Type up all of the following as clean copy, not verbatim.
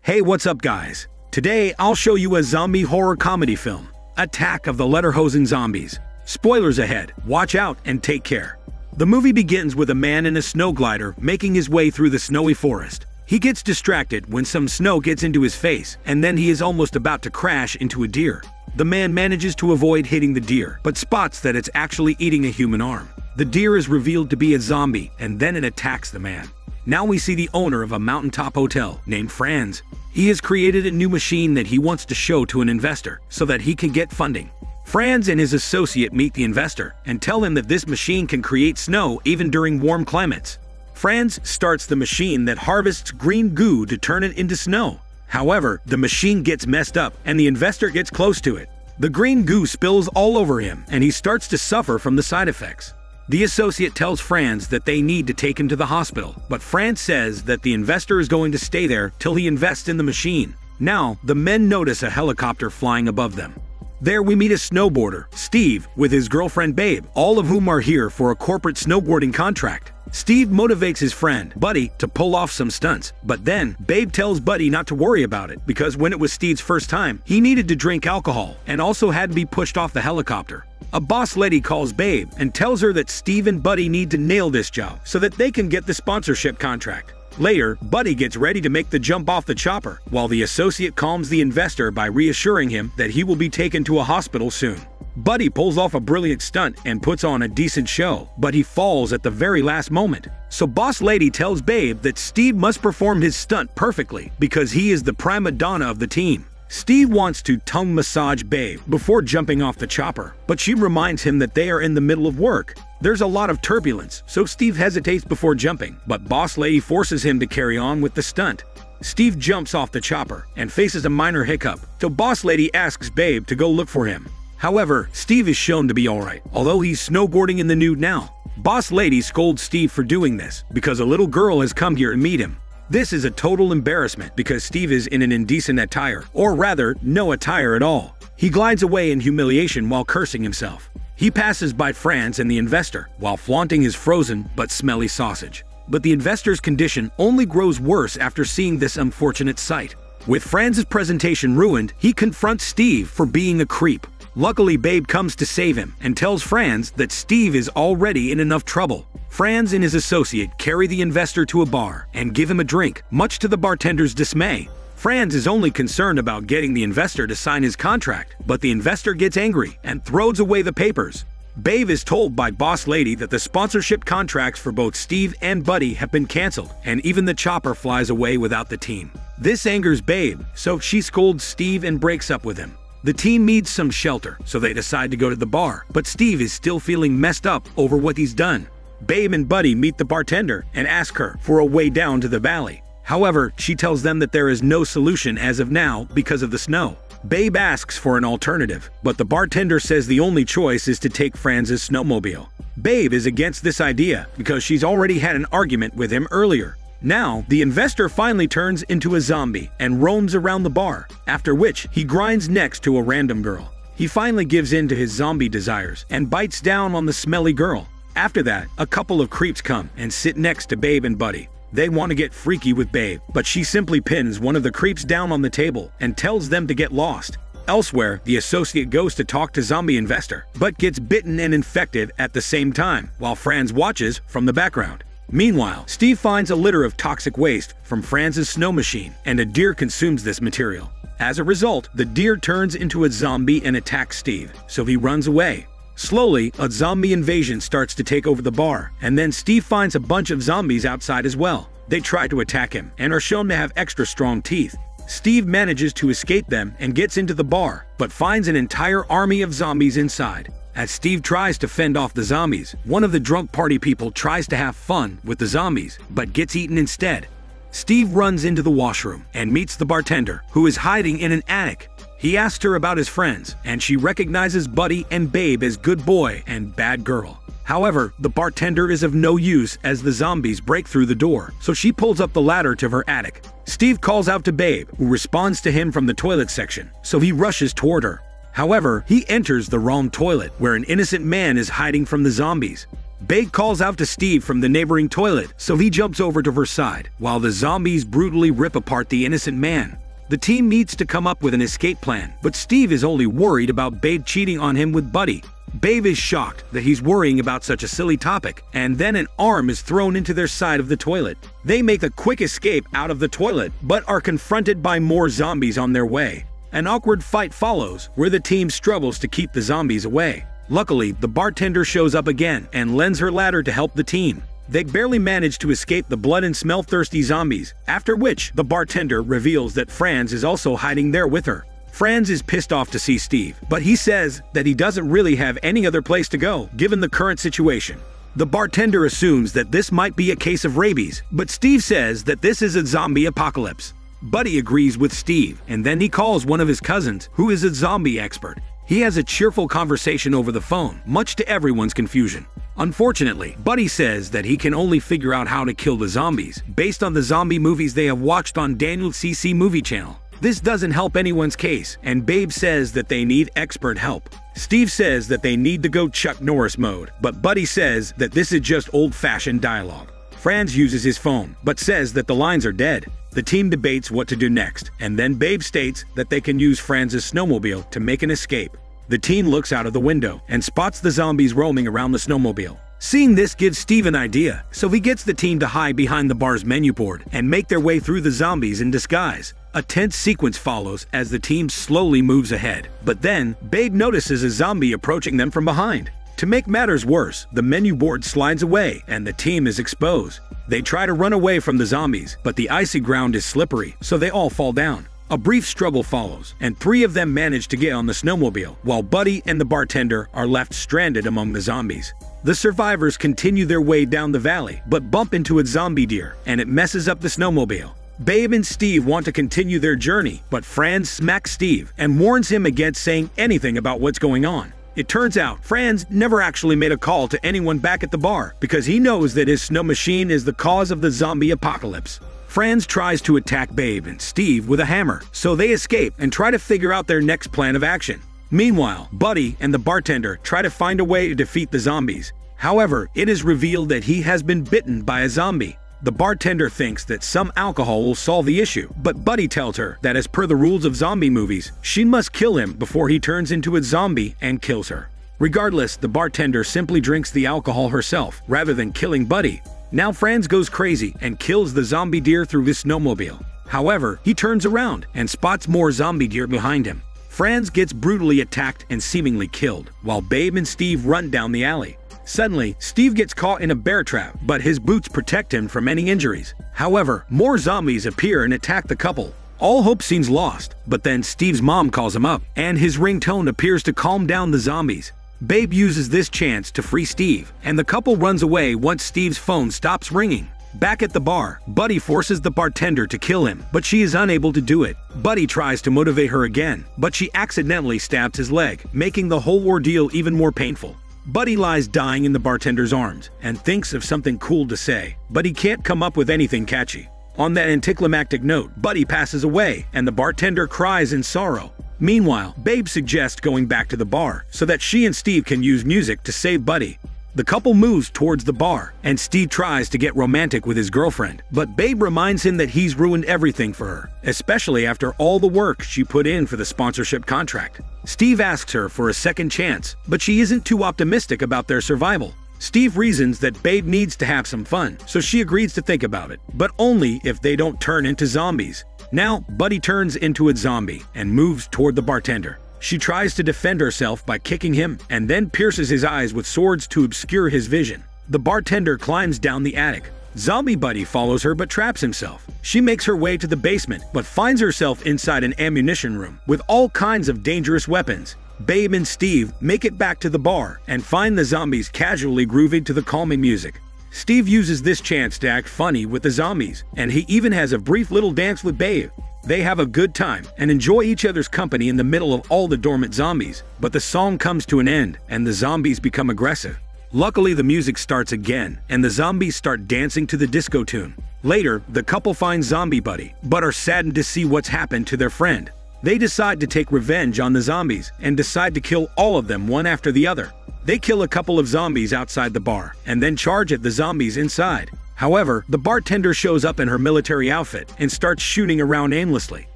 Hey, what's up guys? Today I'll show you a zombie horror comedy film, Attack of the LEDERHOSEN Zombies. Spoilers ahead, watch out and take care. The movie begins with a man in a snow glider making his way through the snowy forest. He gets distracted when some snow gets into his face, and then he is almost about to crash into a deer. The man manages to avoid hitting the deer, but spots that it's actually eating a human arm. The deer is revealed to be a zombie, and then it attacks the man. Now we see the owner of a mountaintop hotel named Franz. He has created a new machine that he wants to show to an investor so that he can get funding. Franz and his associate meet the investor and tell him that this machine can create snow even during warm climates. Franz starts the machine that harvests green goo to turn it into snow. However, the machine gets messed up and the investor gets close to it. The green goo spills all over him and he starts to suffer from the side effects. The associate tells Franz that they need to take him to the hospital, but Franz says that the investor is going to stay there till he invests in the machine. Now, the men notice a helicopter flying above them. There we meet a snowboarder, Steve, with his girlfriend Babe, all of whom are here for a corporate snowboarding contract. Steve motivates his friend, Buddy, to pull off some stunts, but then Babe tells Buddy not to worry about it because when it was Steve's first time, he needed to drink alcohol and also had to be pushed off the helicopter. A boss lady calls Babe and tells her that Steve and Buddy need to nail this job so that they can get the sponsorship contract. Later, Buddy gets ready to make the jump off the chopper, while the associate calms the investor by reassuring him that he will be taken to a hospital soon. Buddy pulls off a brilliant stunt and puts on a decent show, but he falls at the very last moment. So boss lady tells Babe that Steve must perform his stunt perfectly because he is the prima donna of the team. Steve wants to tongue massage Babe before jumping off the chopper, but she reminds him that they are in the middle of work. There's a lot of turbulence, so Steve hesitates before jumping, but boss lady forces him to carry on with the stunt. Steve jumps off the chopper and faces a minor hiccup, so boss lady asks Babe to go look for him. However, Steve is shown to be alright, although he's snowboarding in the nude now. Boss lady scolds Steve for doing this because a little girl has come here to meet him. This is a total embarrassment because Steve is in an indecent attire, or rather, no attire at all. He glides away in humiliation while cursing himself. He passes by Franz and the investor while flaunting his frozen but smelly sausage. But the investor's condition only grows worse after seeing this unfortunate sight. With Franz's presentation ruined, he confronts Steve for being a creep. Luckily, Babe comes to save him and tells Franz that Steve is already in enough trouble. Franz and his associate carry the investor to a bar and give him a drink, much to the bartender's dismay. Franz is only concerned about getting the investor to sign his contract, but the investor gets angry and throws away the papers. Babe is told by boss lady that the sponsorship contracts for both Steve and Buddy have been canceled, and even the chopper flies away without the team. This angers Babe, so she scolds Steve and breaks up with him. The team needs some shelter, so they decide to go to the bar, but Steve is still feeling messed up over what he's done. Babe and Buddy meet the bartender and ask her for a way down to the valley. However, she tells them that there is no solution as of now because of the snow. Babe asks for an alternative, but the bartender says the only choice is to take Franz's snowmobile. Babe is against this idea because she's already had an argument with him earlier. Now, the investor finally turns into a zombie and roams around the bar, after which he grinds next to a random girl. He finally gives in to his zombie desires and bites down on the smelly girl. After that, a couple of creeps come and sit next to Babe and Buddy. They want to get freaky with Babe, but she simply pins one of the creeps down on the table and tells them to get lost. Elsewhere, the associate goes to talk to zombie investor, but gets bitten and infected at the same time, while Franz watches from the background. Meanwhile, Steve finds a litter of toxic waste from Franz's snow machine, and a deer consumes this material. As a result, the deer turns into a zombie and attacks Steve, so he runs away. Slowly, a zombie invasion starts to take over the bar, and then Steve finds a bunch of zombies outside as well. They try to attack him and are shown to have extra strong teeth. Steve manages to escape them and gets into the bar, but finds an entire army of zombies inside. As Steve tries to fend off the zombies, one of the drunk party people tries to have fun with the zombies, but gets eaten instead. Steve runs into the washroom and meets the bartender, who is hiding in an attic. He asks her about his friends, and she recognizes Buddy and Babe as good boy and bad girl. However, the bartender is of no use as the zombies break through the door, so she pulls up the ladder to her attic. Steve calls out to Babe, who responds to him from the toilet section, so he rushes toward her. However, he enters the wrong toilet, where an innocent man is hiding from the zombies. Babe calls out to Steve from the neighboring toilet, so he jumps over to her side, while the zombies brutally rip apart the innocent man. The team needs to come up with an escape plan, but Steve is only worried about Babe cheating on him with Buddy. Babe is shocked that he's worrying about such a silly topic, and then an arm is thrown into their side of the toilet. They make a quick escape out of the toilet, but are confronted by more zombies on their way. An awkward fight follows, where the team struggles to keep the zombies away. Luckily, the bartender shows up again and lends her ladder to help the team. They barely manage to escape the blood and smell-thirsty zombies, after which the bartender reveals that Franz is also hiding there with her. Franz is pissed off to see Steve, but he says that he doesn't really have any other place to go, given the current situation. The bartender assumes that this might be a case of rabies, but Steve says that this is a zombie apocalypse. Buddy agrees with Steve, and then he calls one of his cousins, who is a zombie expert. He has a cheerful conversation over the phone, much to everyone's confusion. Unfortunately, Buddy says that he can only figure out how to kill the zombies, based on the zombie movies they have watched on Daniel CC Movie Channel. This doesn't help anyone's case, and Babe says that they need expert help. Steve says that they need to go Chuck Norris mode, but Buddy says that this is just old-fashioned dialogue. Franz uses his phone, but says that the lines are dead. The team debates what to do next, and then Babe states that they can use Franz's snowmobile to make an escape. The team looks out of the window and spots the zombies roaming around the snowmobile. Seeing this gives Steve an idea, so he gets the team to hide behind the bar's menu board and make their way through the zombies in disguise. A tense sequence follows as the team slowly moves ahead, but then Babe notices a zombie approaching them from behind. To make matters worse, the menu board slides away and the team is exposed. They try to run away from the zombies, but the icy ground is slippery, so they all fall down. A brief struggle follows, and 3 of them manage to get on the snowmobile, while Buddy and the bartender are left stranded among the zombies. The survivors continue their way down the valley, but bump into a zombie deer, and it messes up the snowmobile. Babe and Steve want to continue their journey, but Franz smacks Steve and warns him against saying anything about what's going on. It turns out Franz never actually made a call to anyone back at the bar because he knows that his snow machine is the cause of the zombie apocalypse. Franz tries to attack Babe and Steve with a hammer, so they escape and try to figure out their next plan of action. Meanwhile, Buddy and the bartender try to find a way to defeat the zombies. However, it is revealed that he has been bitten by a zombie. The bartender thinks that some alcohol will solve the issue, but Buddy tells her that as per the rules of zombie movies, she must kill him before he turns into a zombie and kills her. Regardless, the bartender simply drinks the alcohol herself rather than killing Buddy. Now Franz goes crazy and kills the zombie deer through his snowmobile. However, he turns around and spots more zombie deer behind him. Franz gets brutally attacked and seemingly killed, while Babe and Steve run down the alley. Suddenly, Steve gets caught in a bear trap, but his boots protect him from any injuries. However, more zombies appear and attack the couple. All hope seems lost, but then Steve's mom calls him up, and his ringtone appears to calm down the zombies. Babe uses this chance to free Steve, and the couple runs away once Steve's phone stops ringing. Back at the bar, Buddy forces the bartender to kill him, but she is unable to do it. Buddy tries to motivate her again, but she accidentally stabs his leg, making the whole ordeal even more painful. Buddy lies dying in the bartender's arms and thinks of something cool to say, but he can't come up with anything catchy. On that anticlimactic note, Buddy passes away and the bartender cries in sorrow. Meanwhile, Babe suggests going back to the bar so that she and Steve can use music to save Buddy. The couple moves towards the bar, and Steve tries to get romantic with his girlfriend, but Babe reminds him that he's ruined everything for her, especially after all the work she put in for the sponsorship contract. Steve asks her for a second chance, but she isn't too optimistic about their survival. Steve reasons that Babe needs to have some fun, so she agrees to think about it, but only if they don't turn into zombies. Now, Buddy turns into a zombie and moves toward the bartender. She tries to defend herself by kicking him and then pierces his eyes with swords to obscure his vision. The bartender climbs down the attic. Zombie Buddy follows her but traps himself. She makes her way to the basement but finds herself inside an ammunition room with all kinds of dangerous weapons. Babe and Steve make it back to the bar and find the zombies casually grooving to the calming music. Steve uses this chance to act funny with the zombies, and he even has a brief little dance with Babe. They have a good time and enjoy each other's company in the middle of all the dormant zombies, but the song comes to an end and the zombies become aggressive. Luckily, the music starts again and the zombies start dancing to the disco tune. Later, the couple finds Zombie Buddy, but are saddened to see what's happened to their friend. They decide to take revenge on the zombies and decide to kill all of them one after the other. They kill a couple of zombies outside the bar and then charge at the zombies inside. However, the bartender shows up in her military outfit and starts shooting around aimlessly.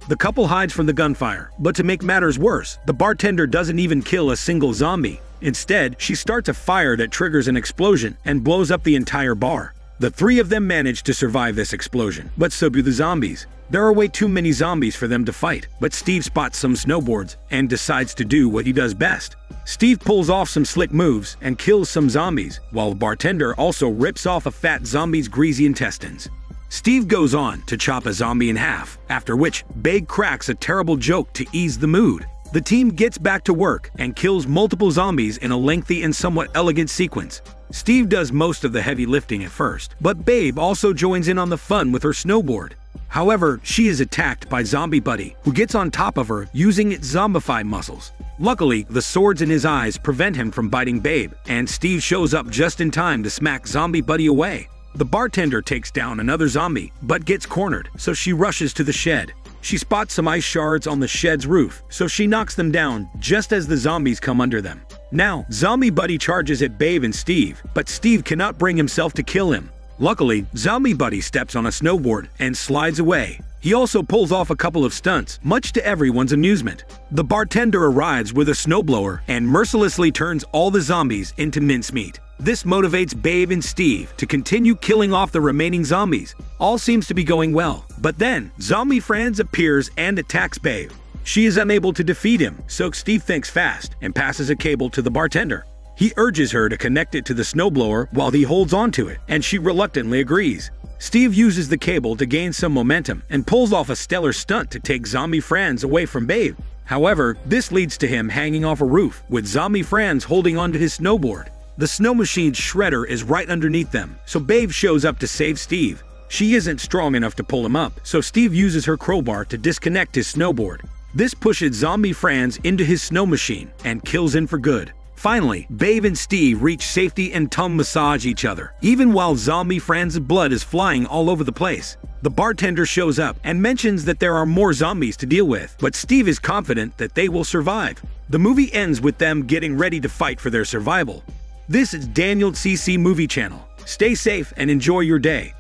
The couple hides from the gunfire, but to make matters worse, the bartender doesn't even kill a single zombie. Instead, she starts a fire that triggers an explosion and blows up the entire bar. The three of them manage to survive this explosion, but so do the zombies. There are way too many zombies for them to fight, but Steve spots some snowboards and decides to do what he does best. Steve pulls off some slick moves and kills some zombies, while the bartender also rips off a fat zombie's greasy intestines. Steve goes on to chop a zombie in half, after which Babe cracks a terrible joke to ease the mood. The team gets back to work and kills multiple zombies in a lengthy and somewhat elegant sequence. Steve does most of the heavy lifting at first, but Babe also joins in on the fun with her snowboard. However, she is attacked by Zombie Buddy, who gets on top of her using its zombified muscles. Luckily, the swords in his eyes prevent him from biting Babe, and Steve shows up just in time to smack Zombie Buddy away. The bartender takes down another zombie, but gets cornered, so she rushes to the shed. She spots some ice shards on the shed's roof, so she knocks them down just as the zombies come under them. Now, Zombie Buddy charges at Babe and Steve, but Steve cannot bring himself to kill him. Luckily, Zombie Buddy steps on a snowboard and slides away. He also pulls off a couple of stunts, much to everyone's amusement. The bartender arrives with a snowblower and mercilessly turns all the zombies into mincemeat. This motivates Babe and Steve to continue killing off the remaining zombies. All seems to be going well, but then Zombie Franz appears and attacks Babe. She is unable to defeat him, so Steve thinks fast and passes a cable to the bartender. He urges her to connect it to the snowblower while he holds onto it, and she reluctantly agrees. Steve uses the cable to gain some momentum and pulls off a stellar stunt to take Zombie Franz away from Babe. However, this leads to him hanging off a roof, with Zombie Franz holding onto his snowboard. The snow machine's shredder is right underneath them, so Babe shows up to save Steve. She isn't strong enough to pull him up, so Steve uses her crowbar to disconnect his snowboard. This pushes Zombie Franz into his snow machine and kills him for good. Finally, Babe and Steve reach safety and tongue massage each other, even while Zombie Franz's blood is flying all over the place. The bartender shows up and mentions that there are more zombies to deal with, but Steve is confident that they will survive. The movie ends with them getting ready to fight for their survival. This is Daniel CC Movie Channel. Stay safe and enjoy your day.